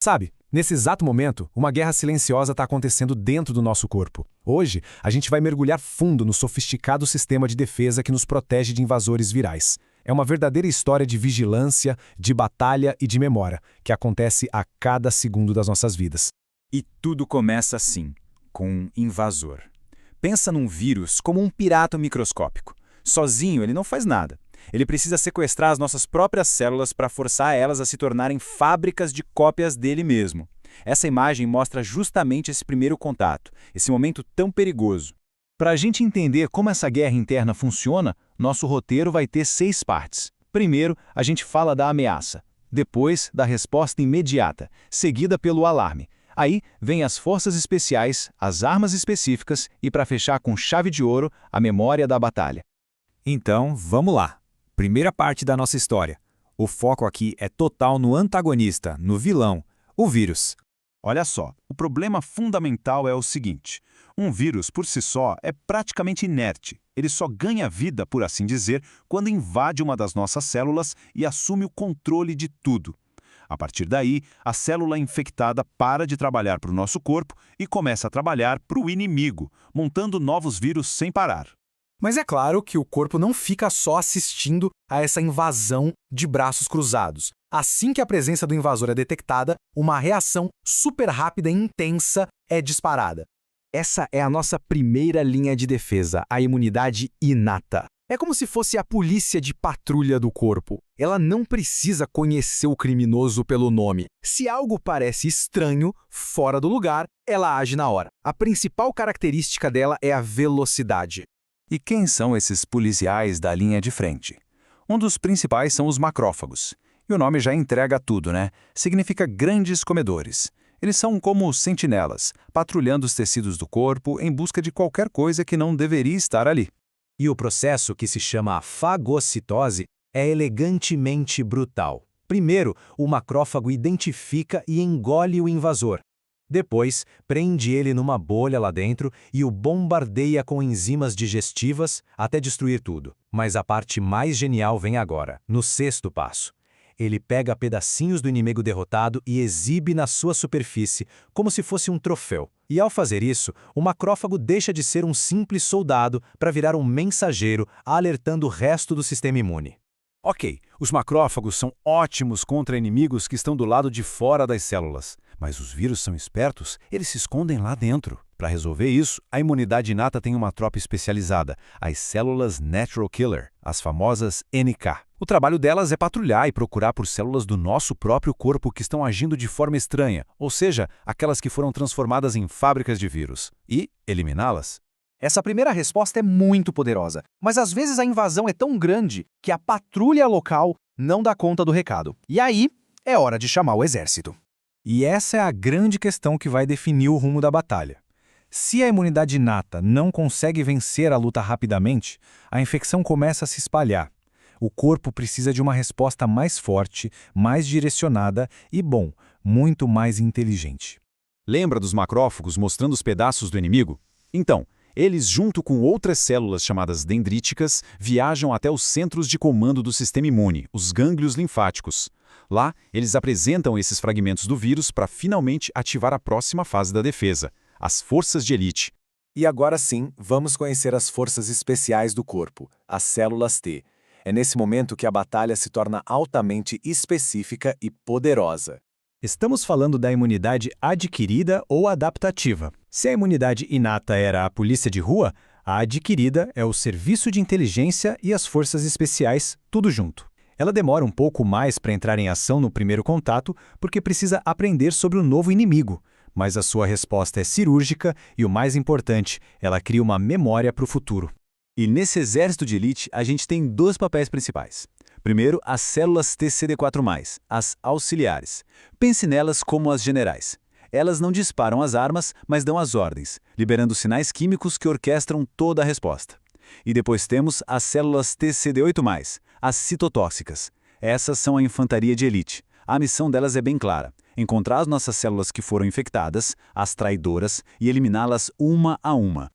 Sabe, nesse exato momento, uma guerra silenciosa está acontecendo dentro do nosso corpo. Hoje, a gente vai mergulhar fundo no sofisticado sistema de defesa que nos protege de invasores virais. É uma verdadeira história de vigilância, de batalha e de memória, que acontece a cada segundo das nossas vidas. E tudo começa assim, com um invasor. Pensa num vírus como um pirata microscópico. Sozinho ele não faz nada. Ele precisa sequestrar as nossas próprias células para forçar elas a se tornarem fábricas de cópias dele mesmo. Essa imagem mostra justamente esse primeiro contato, esse momento tão perigoso. Para a gente entender como essa guerra interna funciona, nosso roteiro vai ter 6 partes. Primeiro, a gente fala da ameaça. Depois, da resposta imediata, seguida pelo alarme. Aí, vem as forças especiais, as armas específicas e, para fechar com chave de ouro, a memória da batalha. Então, vamos lá. Primeira parte da nossa história. O foco aqui é total no antagonista, no vilão, o vírus. Olha só, o problema fundamental é o seguinte: um vírus por si só é praticamente inerte. Ele só ganha vida, por assim dizer, quando invade uma das nossas células e assume o controle de tudo. A partir daí, a célula infectada para de trabalhar para o nosso corpo e começa a trabalhar para o inimigo, montando novos vírus sem parar. Mas é claro que o corpo não fica só assistindo a essa invasão de braços cruzados. Assim que a presença do invasor é detectada, uma reação super rápida e intensa é disparada. Essa é a nossa primeira linha de defesa, a imunidade inata. É como se fosse a polícia de patrulha do corpo. Ela não precisa conhecer o criminoso pelo nome. Se algo parece estranho, fora do lugar, ela age na hora. A principal característica dela é a velocidade. E quem são esses policiais da linha de frente? Um dos principais são os macrófagos. E o nome já entrega tudo, né? Significa grandes comedores. Eles são como sentinelas, patrulhando os tecidos do corpo em busca de qualquer coisa que não deveria estar ali. E o processo, que se chama fagocitose, é elegantemente brutal. Primeiro, o macrófago identifica e engole o invasor. Depois, prende ele numa bolha lá dentro e o bombardeia com enzimas digestivas até destruir tudo. Mas a parte mais genial vem agora, no 6º passo. Ele pega pedacinhos do inimigo derrotado e exibe na sua superfície, como se fosse um troféu. E ao fazer isso, o macrófago deixa de ser um simples soldado para virar um mensageiro, alertando o resto do sistema imune. Ok, os macrófagos são ótimos contra inimigos que estão do lado de fora das células. Mas os vírus são espertos, eles se escondem lá dentro. Para resolver isso, a imunidade inata tem uma tropa especializada, as células Natural Killer, as famosas NK. O trabalho delas é patrulhar e procurar por células do nosso próprio corpo que estão agindo de forma estranha, ou seja, aquelas que foram transformadas em fábricas de vírus, e eliminá-las. Essa primeira resposta é muito poderosa, mas às vezes a invasão é tão grande que a patrulha local não dá conta do recado. E aí, é hora de chamar o exército. E essa é a grande questão que vai definir o rumo da batalha. Se a imunidade inata não consegue vencer a luta rapidamente, a infecção começa a se espalhar. O corpo precisa de uma resposta mais forte, mais direcionada e, muito mais inteligente. Lembra dos macrófagos mostrando os pedaços do inimigo? Então, eles, junto com outras células chamadas dendríticas, viajam até os centros de comando do sistema imune, os gânglios linfáticos. Lá, eles apresentam esses fragmentos do vírus para finalmente ativar a próxima fase da defesa, as forças de elite. E agora sim, vamos conhecer as forças especiais do corpo, as células T. É nesse momento que a batalha se torna altamente específica e poderosa. Estamos falando da imunidade adquirida ou adaptativa. Se a imunidade inata era a polícia de rua, a adquirida é o serviço de inteligência e as forças especiais, tudo junto. Ela demora um pouco mais para entrar em ação no primeiro contato porque precisa aprender sobre o novo inimigo, mas a sua resposta é cirúrgica e, o mais importante, ela cria uma memória para o futuro. E nesse exército de elite, a gente tem 2 papéis principais. Primeiro, as células TCD4+, as auxiliares. Pense nelas como as generais. Elas não disparam as armas, mas dão as ordens, liberando sinais químicos que orquestram toda a resposta. E depois temos as células TCD8+, as citotóxicas. Essas são a infantaria de elite. A missão delas é bem clara: encontrar as nossas células que foram infectadas, as traidoras, e eliminá-las uma a uma.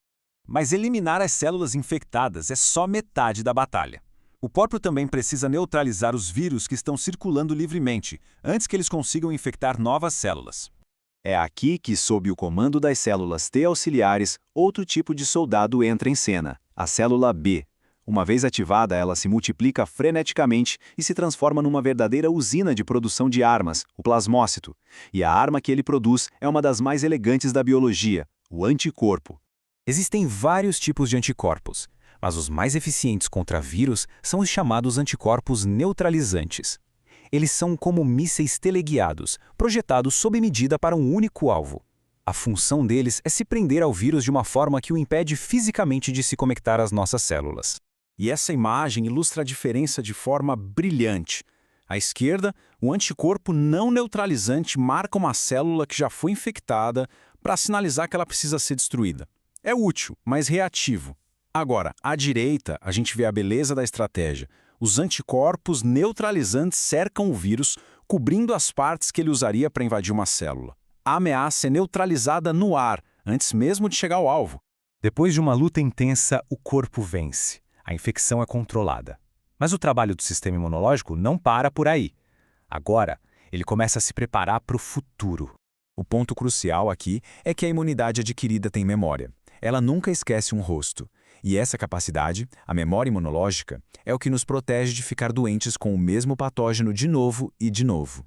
Mas eliminar as células infectadas é só metade da batalha. O corpo também precisa neutralizar os vírus que estão circulando livremente, antes que eles consigam infectar novas células. É aqui que, sob o comando das células T auxiliares, outro tipo de soldado entra em cena, a célula B. Uma vez ativada, ela se multiplica freneticamente e se transforma numa verdadeira usina de produção de armas, o plasmócito. E a arma que ele produz é uma das mais elegantes da biologia, o anticorpo. Existem vários tipos de anticorpos, mas os mais eficientes contra vírus são os chamados anticorpos neutralizantes. Eles são como mísseis teleguiados, projetados sob medida para um único alvo. A função deles é se prender ao vírus de uma forma que o impede fisicamente de se conectar às nossas células. E essa imagem ilustra a diferença de forma brilhante. À esquerda, o anticorpo não neutralizante marca uma célula que já foi infectada para sinalizar que ela precisa ser destruída. É útil, mas reativo. Agora, à direita, a gente vê a beleza da estratégia. Os anticorpos neutralizantes cercam o vírus, cobrindo as partes que ele usaria para invadir uma célula. A ameaça é neutralizada no ar, antes mesmo de chegar ao alvo. Depois de uma luta intensa, o corpo vence. A infecção é controlada. Mas o trabalho do sistema imunológico não para por aí. Agora, ele começa a se preparar para o futuro. O ponto crucial aqui é que a imunidade adquirida tem memória. Ela nunca esquece um rosto. E essa capacidade, a memória imunológica, é o que nos protege de ficar doentes com o mesmo patógeno de novo e de novo.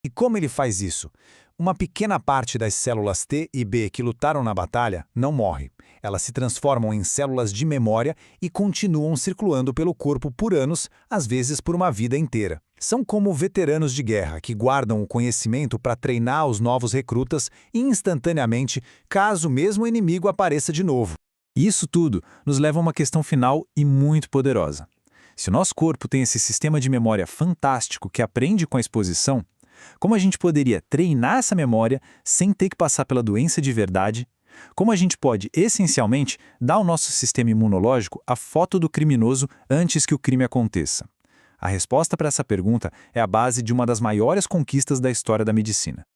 E como ele faz isso? Uma pequena parte das células T e B que lutaram na batalha não morre. Elas se transformam em células de memória e continuam circulando pelo corpo por anos, às vezes por uma vida inteira. São como veteranos de guerra que guardam o conhecimento para treinar os novos recrutas instantaneamente, caso mesmo o inimigo apareça de novo. E isso tudo nos leva a uma questão final e muito poderosa. Se o nosso corpo tem esse sistema de memória fantástico que aprende com a exposição, como a gente poderia treinar essa memória sem ter que passar pela doença de verdade? Como a gente pode, essencialmente, dar ao nosso sistema imunológico a foto do criminoso antes que o crime aconteça? A resposta para essa pergunta é a base de uma das maiores conquistas da história da medicina.